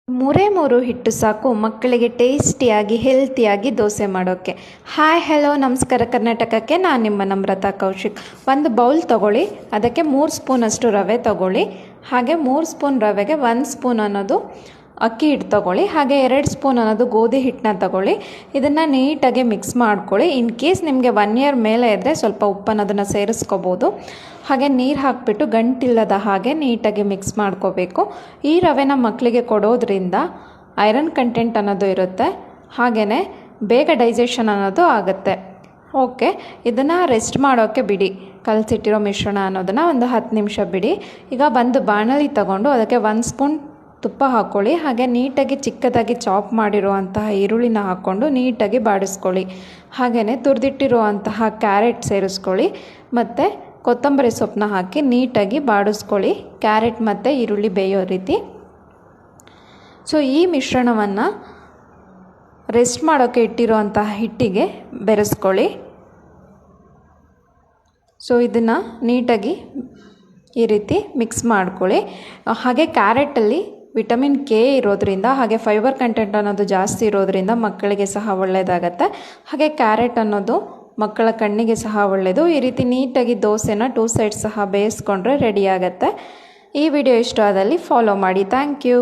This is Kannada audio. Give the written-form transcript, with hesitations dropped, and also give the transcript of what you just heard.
ಮೂರು ಹಿಟ್ಟು ಸಾಕು ಮಕ್ಕಳಿಗೆ ಟೇಸ್ಟಿಯಾಗಿ ಹೆಲ್ತಿಯಾಗಿ ದೋಸೆ ಮಾಡೋಕ್ಕೆ. ಹಾಯ್ ಹಲೋ ನಮಸ್ಕಾರ ಕರ್ನಾಟಕಕ್ಕೆ, ನಾನು ನಿಮ್ಮ ನಮ್ರತಾ ಕೌಶಿಕ್. ಒಂದು ಬೌಲ್ ತೊಗೊಳ್ಳಿ, ಅದಕ್ಕೆ 3 ಸ್ಪೂನಷ್ಟು ರವೆ ತೊಗೊಳ್ಳಿ. ಹಾಗೆ 3 ಸ್ಪೂನ್ ರವೆಗೆ 1 ಸ್ಪೂನ್ ಅನ್ನೋದು ಅಕ್ಕಿ ಹಿಟ್ಟು ತೊಗೊಳ್ಳಿ. ಹಾಗೆ 2 ಸ್ಪೂನ್ ಅನ್ನೋದು ಗೋಧಿ ಹಿಟ್ಟನ್ನ ತೊಗೊಳ್ಳಿ. ಇದನ್ನು ನೀಟಾಗಿ ಮಿಕ್ಸ್ ಮಾಡ್ಕೊಳ್ಳಿ. ಇನ್ ಕೇಸ್ ನಿಮಗೆ 1 ಇಯರ್ ಮೇಲೆ ಇದ್ದರೆ ಸ್ವಲ್ಪ ಉಪ್ಪನ್ನು ಅದನ್ನು ಸೇರಿಸ್ಕೋಬೋದು. ಹಾಗೆ ನೀರು ಹಾಕಿಬಿಟ್ಟು ಗಂಟಿಲ್ಲದ ಹಾಗೆ ನೀಟಾಗಿ ಮಿಕ್ಸ್ ಮಾಡ್ಕೋಬೇಕು. ಈ ರವೆನ ಮಕ್ಕಳಿಗೆ ಕೊಡೋದ್ರಿಂದ ಐರನ್ ಕಂಟೆಂಟ್ ಅನ್ನೋದು ಇರುತ್ತೆ, ಹಾಗೆಯೇ ಬೇಗ ಡೈಜೆಷನ್ ಅನ್ನೋದು ಆಗುತ್ತೆ. ಓಕೆ, ಇದನ್ನು ರೆಸ್ಟ್ ಮಾಡೋಕ್ಕೆ ಬಿಡಿ. ಕಲಸಿಟ್ಟಿರೋ ಮಿಶ್ರಣ ಅನ್ನೋದನ್ನು ಒಂದು 10 ನಿಮಿಷ ಬಿಡಿ. ಈಗ ಒಂದು ಬಾಣಲಿ ತಗೊಂಡು ಅದಕ್ಕೆ 1 ಸ್ಪೂನ್ ತುಪ್ಪ ಹಾಕ್ಕೊಳ್ಳಿ. ಹಾಗೆ ನೀಟಾಗಿ ಚಿಕ್ಕದಾಗಿ ಚಾಪ್ ಮಾಡಿರುವಂತಹ ಈರುಳ್ಳಿನ ಹಾಕ್ಕೊಂಡು ನೀಟಾಗಿ ಬಾಡಿಸ್ಕೊಳ್ಳಿ. ಹಾಗೆಯೇ ತುರಿದಿಟ್ಟಿರುವಂತಹ ಕ್ಯಾರೆಟ್ ಸೇರಿಸ್ಕೊಳ್ಳಿ ಮತ್ತು ಕೊತ್ತಂಬರಿ ಸೊಪ್ಪನ್ನ ಹಾಕಿ ನೀಟಾಗಿ ಬಾಡಿಸ್ಕೊಳ್ಳಿ, ಕ್ಯಾರೆಟ್ ಮತ್ತು ಈರುಳ್ಳಿ ಬೇಯೋ ರೀತಿ. ಸೊ ಈ ಮಿಶ್ರಣವನ್ನು ರೆಸ್ಟ್ ಮಾಡೋಕ್ಕೆ ಇಟ್ಟಿರುವಂತಹ ಹಿಟ್ಟಿಗೆ ಬೆರೆಸ್ಕೊಳ್ಳಿ. ಸೊ ಇದನ್ನು ನೀಟಾಗಿ ಈ ರೀತಿ ಮಿಕ್ಸ್ ಮಾಡ್ಕೊಳ್ಳಿ. ಹಾಗೆ ಕ್ಯಾರೆಟಲ್ಲಿ ವಿಟಮಿನ್ ಕೆ ಇರೋದ್ರಿಂದ, ಹಾಗೆ ಫೈಬರ್ ಕಂಟೆಂಟ್ ಅನ್ನೋದು ಜಾಸ್ತಿ ಇರೋದ್ರಿಂದ ಮಕ್ಕಳಿಗೆ ಸಹ ಒಳ್ಳೆಯದಾಗತ್ತೆ. ಹಾಗೆ ಕ್ಯಾರೆಟ್ ಅನ್ನೋದು ಮಕ್ಕಳ ಕಣ್ಣಿಗೆ ಸಹ ಒಳ್ಳೆಯದು. ಈ ರೀತಿ ನೀಟಾಗಿ ದೋಸೆನ 2 ಸೈಡ್ ಸಹ ಬೇಯಿಸ್ಕೊಂಡ್ರೆ ರೆಡಿ ಆಗುತ್ತೆ. ಈ ವಿಡಿಯೋ ಇಷ್ಟ ಆದಲ್ಲಿ ಫಾಲೋ ಮಾಡಿ. Thank you.